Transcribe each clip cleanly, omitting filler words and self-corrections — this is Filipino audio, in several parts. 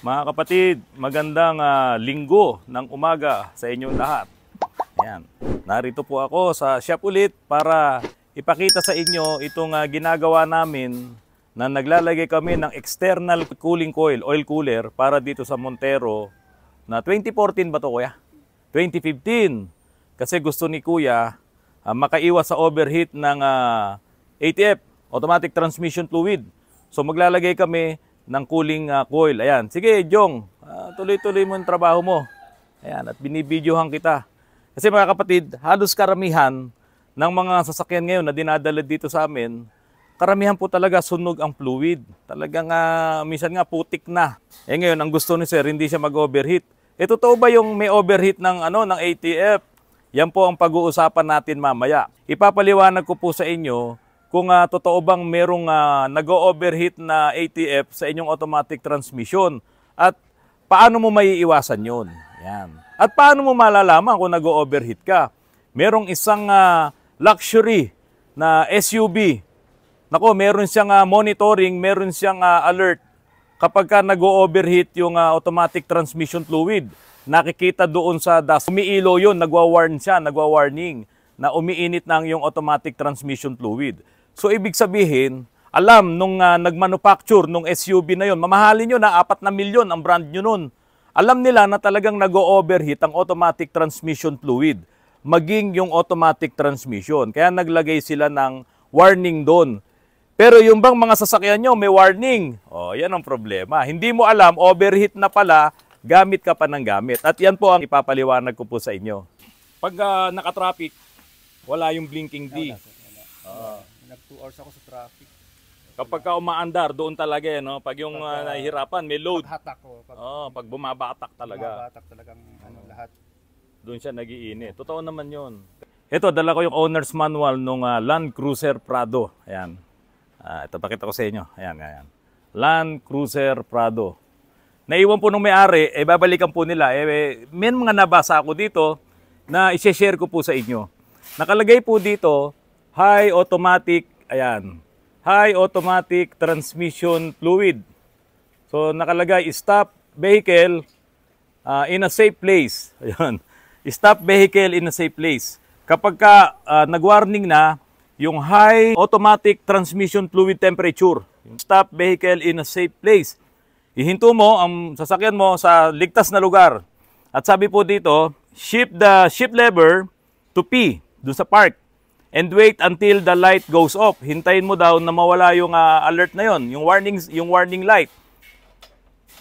Mga kapatid, magandang linggo ng umaga sa inyong lahat. Ayan. Narito po ako sa shop ulit para ipakita sa inyo itong ginagawa namin na naglalagay kami ng external cooling coil, oil cooler para dito sa Montero na 2014 ba to kuya? 2015. Kasi gusto ni kuya makaiwas sa overheat ng ATF, automatic transmission fluid. So maglalagay kami ng cooling coil. Ayan. Sige, Jong, tuloy-tuloy mo yung trabaho mo. Ayan, at binibidyohan kita. Kasi mga kapatid, halos karamihan ng mga sasakyan ngayon na dinadala dito sa amin, karamihan po talaga sunog ang fluid. Talagang minsan nga putik na. Eh ngayon, ang gusto ni sir, hindi siya mag-overheat. Eh totoo ba yung may overheat ng ATF? Yan po ang pag-uusapan natin mamaya. Ipapaliwanag ko po sa inyo kung totoo bang merong nag-overheat na ATF sa inyong automatic transmission at paano mo maiiwasan yun. Yan. At paano mo malalaman kung nag-overheat ka? Merong isang luxury na SUV. Nako, meron siyang monitoring, meron siyang alert kapag ka nag-overheat yung automatic transmission fluid. Nakikita doon sa dash. Umiilo yun, nagwa-warn siya, nagwa-warning na umiinit na yung automatic transmission fluid. So, ibig sabihin, alam nung nag-manufacture nung SUV na yon, mamahalin yun na 4 na milyon ang brand nyo nun. Alam nila na talagang nag-overheat ang automatic transmission fluid, maging yung automatic transmission. Kaya naglagay sila ng warning doon. Pero yung bang mga sasakyan nyo may warning? Oh, yan ang problema. Hindi mo alam, overheat na pala, gamit ka pa ng gamit. At yan po ang ipapaliwanag ko po sa inyo. Pag naka-traffic, wala yung blinking D. Nag 2 hours ako sa traffic. Kapag ka umaandar, doon talaga no? Pag yung nahihirapan, may load. Paghatak ko. Pag bumabatak talaga. Bumabatak talagang lahat. Doon siya nagiinit. Totoo naman yun. Ito, dala ko yung owner's manual ng Land Cruiser Prado. Ayan. Ito, pakita ko sa inyo. Ayan, ayan. Land Cruiser Prado. Naiwan po nung may-ari, babalikan po nila. May mga nabasa ako dito na i-share ko po sa inyo. Nakalagay po dito, high automatic, ayan, high automatic transmission fluid. So nakalagay, stop vehicle in a safe place. Ayan. Stop vehicle in a safe place. Kapag ka nag-warning na yung high automatic transmission fluid temperature, stop vehicle in a safe place. Ihinto mo ang sasakyan mo sa ligtas na lugar. At sabi po dito, shift the shift lever to P, doon sa park. And wait until the light goes off. Hintayin mo daw na mawala yung alert na yon, yung warning light.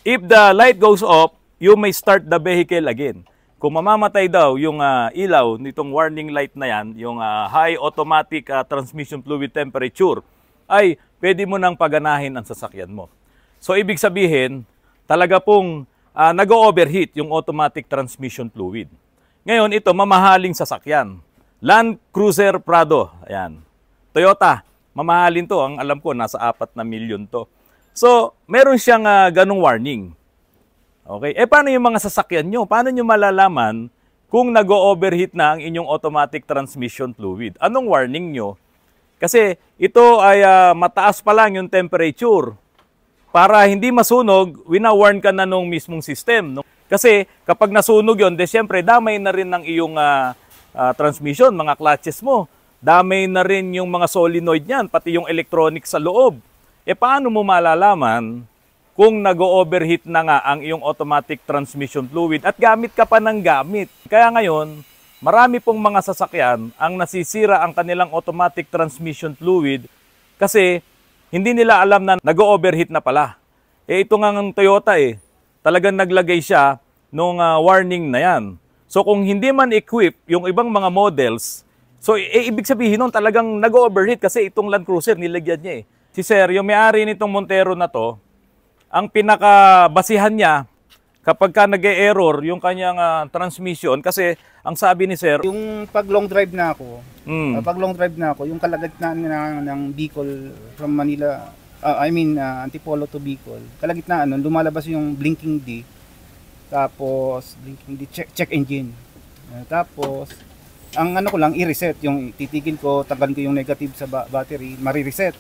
If the light goes off, you may start the vehicle again. Kung mamamatay daw yung ilaw nitong warning light na yan, yung high automatic transmission fluid temperature, ay pwede mo nang paganahin ang sasakyan mo. So ibig sabihin, talaga pong nag-overheat yung automatic transmission fluid. Ngayon, ito mamahaling sasakyan. Land Cruiser Prado. Ayan. Toyota. Mamahalin to. Ang alam ko, nasa 4 na milyon to. So, meron siyang ganong warning. Okay? Paano yung mga sasakyan nyo? Paano nyo malalaman kung nag-overheat na ang inyong automatic transmission fluid? Anong warning nyo? Kasi ito ay mataas pa lang yung temperature. Para hindi masunog, wina-warn ka na nung mismong system. No? Kasi kapag nasunog yun, siyempre damay na rin ng iyong transmission, mga clutches mo. Damay na rin yung mga solenoid niyan, pati yung electronics sa loob. Paano mo malalaman kung nag-overheat na nga ang iyong automatic transmission fluid at gamit ka pa ng gamit? Kaya ngayon, marami pong mga sasakyan ang nasisira ang kanilang automatic transmission fluid kasi hindi nila alam na nag-overheat na pala. Ito nga ng Toyota talagang naglagay siya nung warning na yan. So kung hindi man equip yung ibang mga models, so ibig sabihin nun talagang nag-overheat kasi itong Land Cruiser nilagyan niya Si Sir, yung may-ari nitong Montero na to, ang pinakabasihan niya kapag ka nag-e-error yung kanyang transmission kasi ang sabi ni Sir, yung pag long drive na ako, yung kalagitnaan ng Bicol from Manila, Antipolo to Bicol, kalagitnaan nun, lumalabas yung blinking D. Tapos check engine. Tapos ang ano ko lang i-reset, yung titigil ko, tagan ko yung negative sa battery, mari-reset.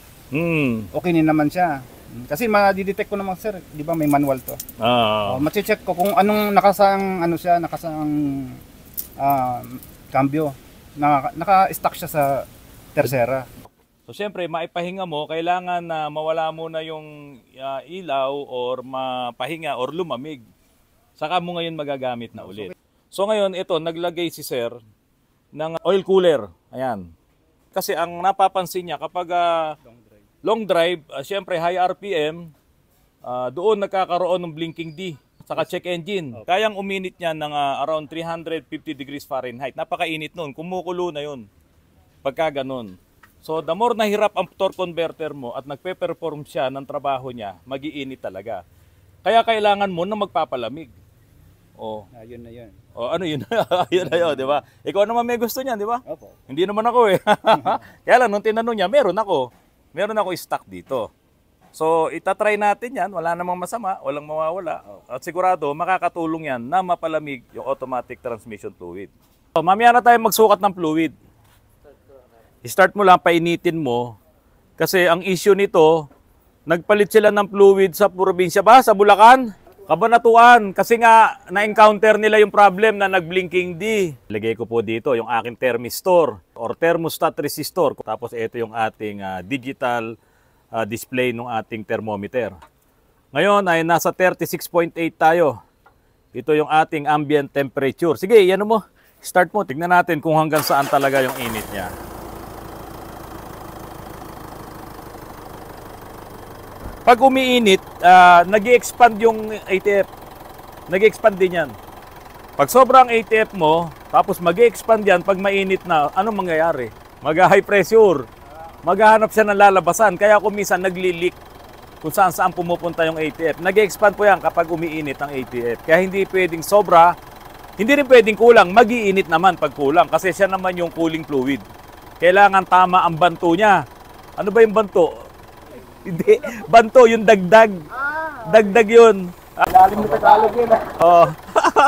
Okay na naman siya. Kasi ma-detect ko naman sir, di ba may manual to. Ma-check ko kung anong nakasaang cambio. Naka-stock siya sa tercera. So syempre, maipahinga mo, kailangan na mawala muna yung ilaw or mapahinga or lumamig. Saka mo ngayon magagamit na ulit. So ngayon, ito, naglagay si sir ng oil cooler. Ayan. Kasi ang napapansin niya kapag long drive, syempre high RPM, doon nagkakaroon ng blinking D. Saka check engine. Kayang uminit niya ng around 350 degrees Fahrenheit. Napakainit nun. Kumukulo na yun. Pagka ganun. So the more nahirap ang torque converter mo at nagpe-perform siya ng trabaho niya, mag-iinit talaga. Kaya kailangan mo na magpapalamig. Yun na yun. Ano yun? Yun na yun, di ba? Ikaw naman may gusto niyan, di ba? Opo. Hindi naman ako eh. Kaya lang, nung tinanong niya, meron ako stock dito. So, itatry natin yan. Wala namang masama, walang mawawala. At sigurado, makakatulong yan na mapalamig yung automatic transmission fluid. So, mamaya na tayo magsukat ng fluid. I-start mo lang, painitin mo. Kasi ang issue nito, nagpalit sila ng fluid sa probinsya ba? Sa Bulacan? Kabanatuan. Kasi nga, na-encounter nila yung problem na nag-blinking D. Lagay ko po dito yung aking thermistor or thermostat resistor. Tapos ito yung ating digital display ng ating thermometer. Ngayon ay nasa 36.8 tayo. Ito yung ating ambient temperature. Sige, yan mo. Start mo. Tignan natin kung hanggang saan talaga yung init niya. Pag umiinit, nag-i-expand yung ATF. Nag-i-expand din yan. Pag sobrang ATF mo, tapos mag-i-expand yan, pag mainit na, anong mangyayari? Mag-high pressure. Maghahanap siya ng lalabasan. Kaya kung minsan nagli-leak kung saan pumupunta yung ATF. Nag-i-expand po yan kapag umiinit ang ATF. Kaya hindi pwedeng sobra, hindi rin pwedeng kulang. Mag-iinit naman pag kulang kasi siya naman yung cooling fluid. Kailangan tama ang banto niya. Ano ba yung banto? Hindi, banto yung dagdag. Dagdag yun. Lalim na Tagalog yun.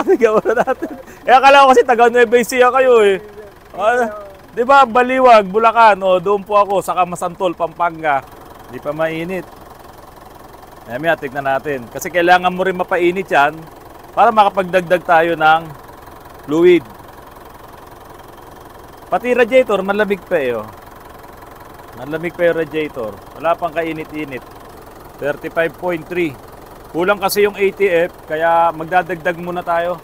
Sigaw na natin. Akala ko kasi taga Nueva Ecija kayo eh. Di ba, Baliwag, Bulacan, doon po ako sa Masantol, Pampanga. Di pa mainit. Maya, tignan natin. Kasi kailangan mo rin mapainit yan para makapagdagdag tayo ng fluid. Pati radiator, malamig pa eh. Malamig pa yung radiator. Wala pang kainit-init. 35.3. Kulang kasi yung ATF, kaya magdadagdag muna tayo.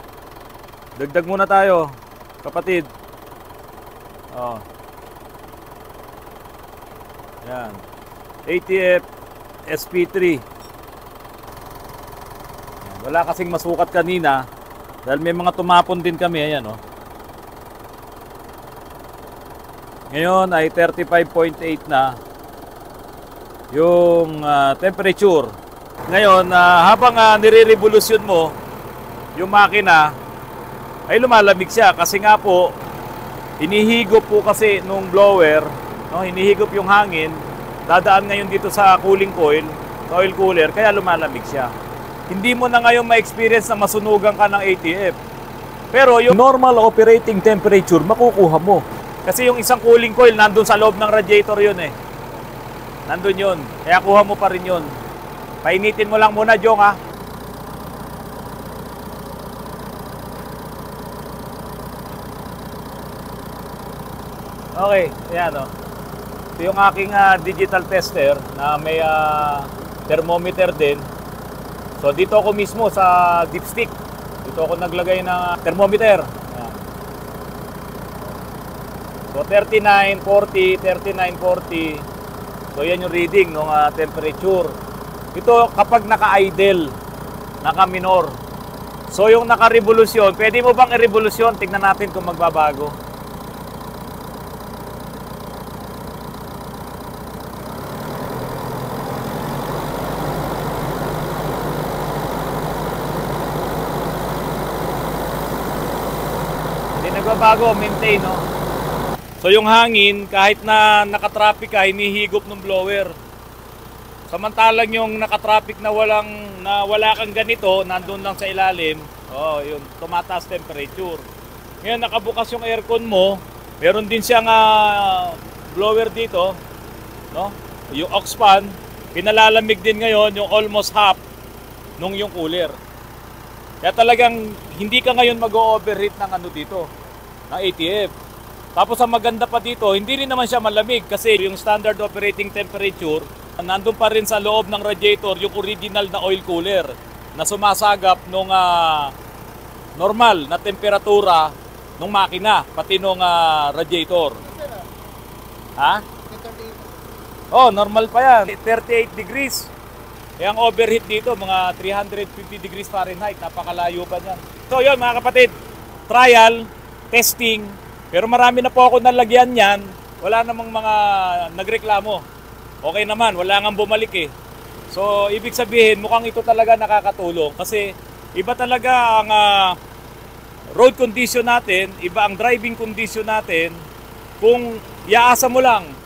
Dagdag muna tayo, kapatid. Yan. ATF SP3. Yan. Wala kasing masukat kanina dahil may mga tumapon din kami. Ayan, Ngayon ay 35.8 na yung temperature. Ngayon, habang nire-revolusyon mo yung makina, ay lumalamig siya. Kasi nga po, hinihigop po kasi nung blower, hinihigop yung hangin, dadaan ngayon dito sa cooling coil, sa oil cooler, kaya lumalamig siya. Hindi mo na ngayon ma-experience na masunugan ka ng ATF. Pero yung normal operating temperature, makukuha mo. Kasi yung isang cooling coil, nandun sa loob ng radiator yun eh. Nandun yun. Kaya kuha mo pa rin yun. Painitin mo lang muna, Jong, ha. Okay, ayan Ito yung aking digital tester na may thermometer din. So dito ako mismo sa dipstick. Dito ako naglagay ng thermometer. So 39, 40, 39, 40. So yan yung reading ng temperature. Ito kapag naka-idle, naka-minor. So yung naka-revolusyon, pwede mo bang i-revolusyon? Tignan natin kung magbabago. Hindi nagbabago, maintain, So yung hangin, kahit na nakatraffic ka, hinihigop ng blower. Samantalang yung nakatraffic na wala kang ganito, nandun lang sa ilalim, yun, tumataas temperature. Ngayon nakabukas yung aircon mo, meron din siyang blower dito, Yung aux fan, pinalalamig din ngayon yung almost half nung yung cooler. Kaya talagang hindi ka ngayon mag-overheat ng ano dito, ng ATF. Tapos ang maganda pa dito, hindi rin naman siya malamig kasi yung standard operating temperature, nandun pa rin sa loob ng radiator yung original na oil cooler na sumasagap nung normal na temperatura ng makina, pati nung radiator. Ha? Oh, normal pa yan. 38 degrees. Kaya ang overheat dito, mga 350 degrees Fahrenheit. Napakalayo pa niyan. So yun mga kapatid, trial, testing. Pero marami na po ako nalagyan yan. Wala namang mga nagreklamo. Okay naman, wala nang bumalik eh. So ibig sabihin, mukhang ito talaga nakakatulong. Kasi iba talaga ang road condition natin, iba ang driving condition natin. Kung iaasa mo lang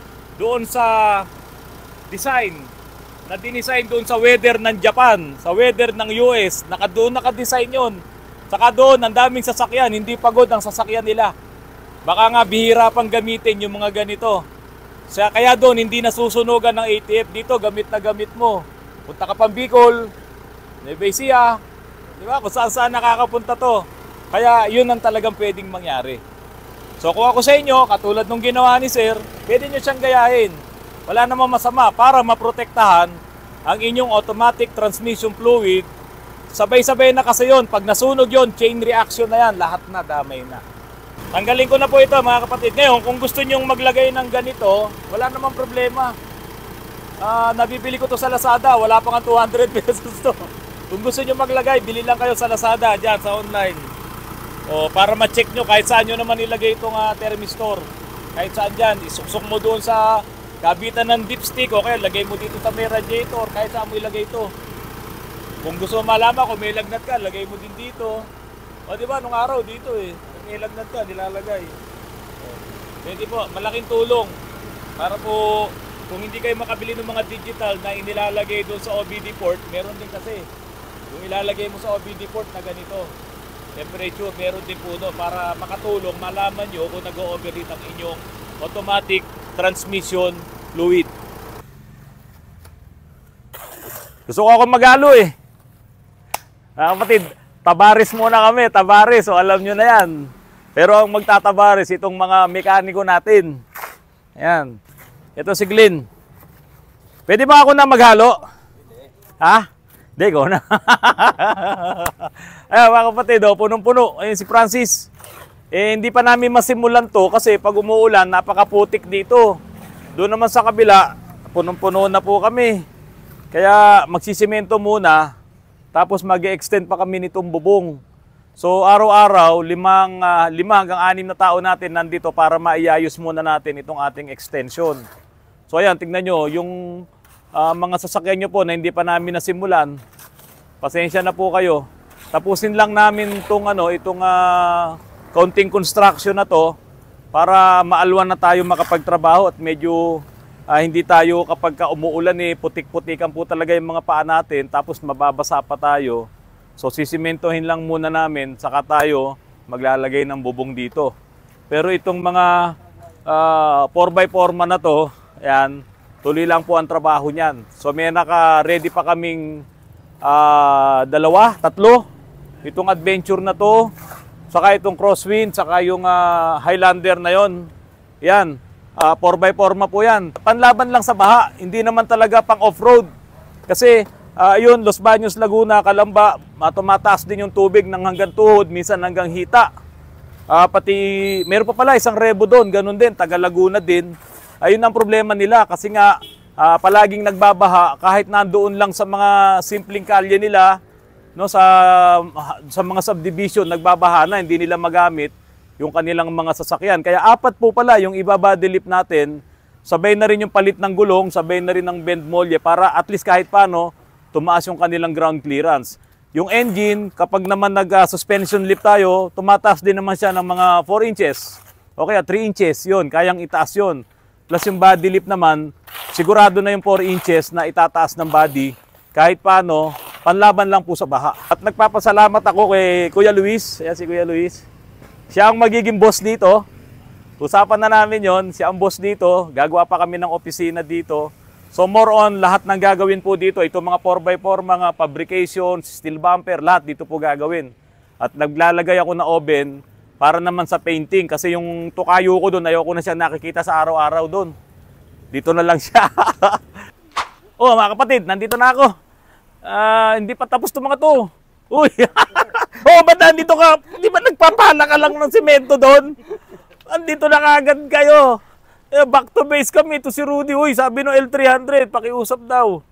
doon sa design na dinisign doon sa weather ng Japan, sa weather ng US, doon nakadesign yun. Saka doon, ang daming sasakyan, hindi pagod ang sasakyan nila. Baka nga bihira pang gamitin yung mga ganito. Kaya doon, hindi nasusunugan ng ATF. Dito, gamit na gamit mo. Punta ka pang Bicol, Nueva Ecija, di ba? Kung saan nakakapunta to. Kaya yun ang talagang pwedeng mangyari. So kung ako sa inyo, katulad nung ginawa ni Sir, pwede nyo siyang gayahin. Wala namang masama para maprotektahan ang inyong automatic transmission fluid. Sabay-sabay na kasi yun. Pag nasunog yun, chain reaction na yan. Lahat na, damay na. Tanggalin ko na po ito mga kapatid. Ngayon, kung gusto nyong maglagay ng ganito, wala namang problema. Nabibili ko to sa Lazada. Wala pa nga 200 pesos to. Kung gusto nyo maglagay, bili lang kayo sa Lazada, dyan sa online. O, para ma-check nyo kahit saan nyo naman ilagay itong thermistor. Kahit saan dyan, isuksok mo doon sa kabitan ng dipstick o kaya lagay mo dito sa may radiator, kahit saan mo ilagay ito. Kung gusto mo malaman kung may lagnat ka, lagay mo din dito. O diba, nung araw dito may lagnat ka, nilalagay. Pwede po, malaking tulong. Para po, kung hindi kayo makabili ng mga digital na inilalagay doon sa OBD port, meron din kasi. Yung ilalagay mo sa OBD port na ganito. Temperature, meron din po no, para makatulong, malaman nyo kung nag-overheat ang inyong automatic transmission fluid. Gusto ko akong magalo eh. Kapatid, tabaris muna kami, tabaris, so alam nyo na yan. Pero ang magtatabaris, itong mga mekaniko natin. Ayan. Ito si Glenn. Pwede ba ako na maghalo? Ha? Hindi ko na. Ayan mga kapatid, punong-puno. Ayun si Francis. Hindi pa namin masimulan to kasi pag umuulan, napakaputik dito. Doon naman sa kabila, punong-puno na po kami. Kaya magsisimento muna, tapos mag-extend pa kami nitong bubong. So araw-araw, 5 hanggang 6 na tao natin nandito para maiayos muna natin itong ating extension. So ayan, tingnan nyo, yung mga sasakyan nyo po na hindi pa namin nasimulan, pasensya na po kayo. Tapusin lang namin itong counting construction na to para maalwan na tayo makapagtrabaho at medyo hindi tayo kapag umuulan putik-putikan po talaga yung mga paa natin tapos mababasa pa tayo. So sisimentohin lang muna namin saka tayo maglalagay ng bubong dito. Pero itong mga 4x4 man na to, ayan, tuloy lang po ang trabaho niyan. So may naka-ready pa kaming 2, 3. Itong adventure na to, saka itong crosswind, saka yung Highlander na yon. Yan, 4x4 po yan. Panlaban lang sa baha, hindi naman talaga pang off-road. Kasi yun, Los Baños, Laguna, Calamba, tumataas din yung tubig ng hanggang tuhod, minsan hanggang hita. Pati, meron pa pala isang rebo doon, ganun din, taga Laguna din. Ayun ang problema nila kasi nga palaging nagbabaha kahit nandoon lang sa mga simpleng kalye nila, no, sa mga subdivision nagbabaha na, hindi nila magamit yung kanilang mga sasakyan. Kaya 4 po pala yung ibabody lift natin, sabay na rin yung palit ng gulong, sabay na rin ng bend molye para at least kahit paano tumaas yung kanilang ground clearance. Yung engine, kapag naman nag-suspension lift tayo, tumataas din naman siya ng mga 4 inches. O kaya 3 inches, yun, kayang itaas yun. Plus yung body lift naman, sigurado na yung 4 inches na itataas ng body. Kahit paano, panlaban lang po sa baha. At nagpapasalamat ako kay Kuya Luis. Ayan si Kuya Luis. Siya ang magiging boss dito. Usapan na namin yon. Siya ang boss dito. Gagawa pa kami ng opisina dito. So more on lahat ng gagawin po dito, ito mga 4x4, mga fabrication, steel bumper, lahat dito po gagawin. At naglalagay ako na oven para naman sa painting kasi yung tukayo ko doon, ayoko na siya nakikita sa araw-araw doon. Dito na lang siya. Oh, mga kapatid, nandito na ako. Hindi pa tapos itong mga to. Uy! Oh, ba't nandito ka? Hindi ba nagpapala ka lang ng semento doon? Andito na kagad kayo. Back to base kami. Ito si Rudy. Uy, sabi no L300, pakiusap daw.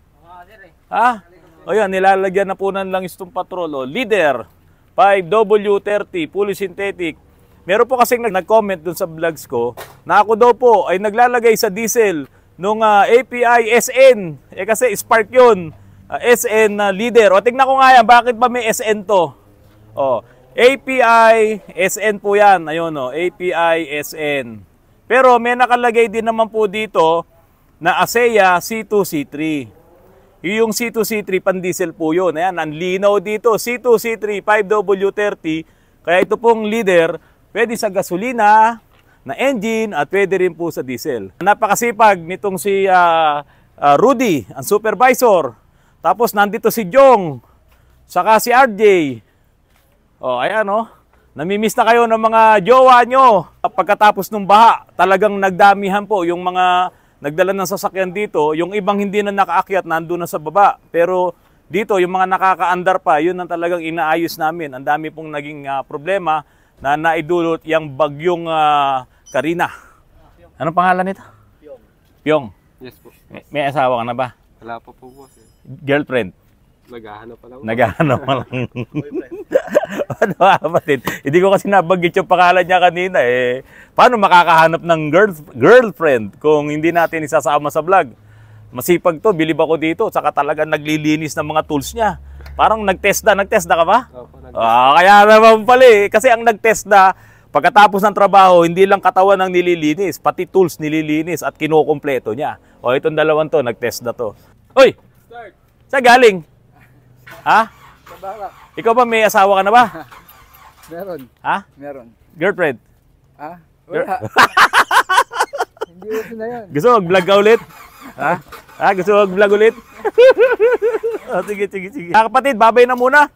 Ha? O yan, nilalagyan na po ng langis itong patrol. O, Leader 5W30, fully synthetic. Meron po kasing nag-comment dun sa vlogs ko na ako daw po ay naglalagay sa diesel nung API SN. Kasi spark yun. SN Leader. O, tignan ko nga yan. Bakit ba may SN to? O, API SN po yan. Ayun o, API SN. Pero may nakalagay din naman po dito na ASEA C2C3. Yung C2C3 pan-diesel po yun. Ayan, ang linaw dito. C2C3 5W30. Kaya ito pong Leader, pwede sa gasolina, na engine, at pwede rin po sa diesel. Napakasipag nitong si Rudy, ang supervisor. Tapos nandito si Jong, saka si RJ. O, ayan o. Namimiss na kayo ng mga jowa nyo. Pagkatapos ng baha, talagang nagdamihan po yung mga nagdala ng sasakyan dito. Yung ibang hindi na nakaakyat, nandun na sa baba. Pero dito, yung mga nakakaandar pa, yun ang talagang inaayos namin. Ang dami pong naging problema na naidulot yung bagyong Karina. Anong pangalan nito? Pyong. Pyong. Yes po. May asawa ka na ba? Wala pa po boss. Girlfriend? Naghahanap pa lang. Naghahanap pa lang. Ano kapatid? Hindi ko kasi nabanggit yung pangalan niya kanina eh. Paano makakahanap ng girlfriend kung hindi natin isasama sa vlog? Masipag to, bilib ako dito. Saka talaga naglilinis ng mga tools niya. Parang nagtesda ka ba? Opo, Kaya naman pala eh. Kasi ang nagtesda, pagkatapos ng trabaho, hindi lang katawan ang nililinis, pati tools nililinis at kinukumpleto niya. O itong dalawang to, nagtesda to. Uy! Start! Saan galing? Ha? Sa barak. Ikaw ba may asawa ka na ba? Meron. Ha? Meron. Girlfriend? Ah? Wala. Hindi uso na yan. Gusto mag-vlog ka ulit? Ha? Gusto mag-vlog ulit? Sige. Mga kapatid, babay na muna.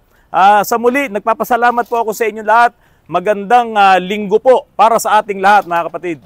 Sa muli, nagpapasalamat po ako sa inyo lahat. Magandang linggo po para sa ating lahat, mga kapatid.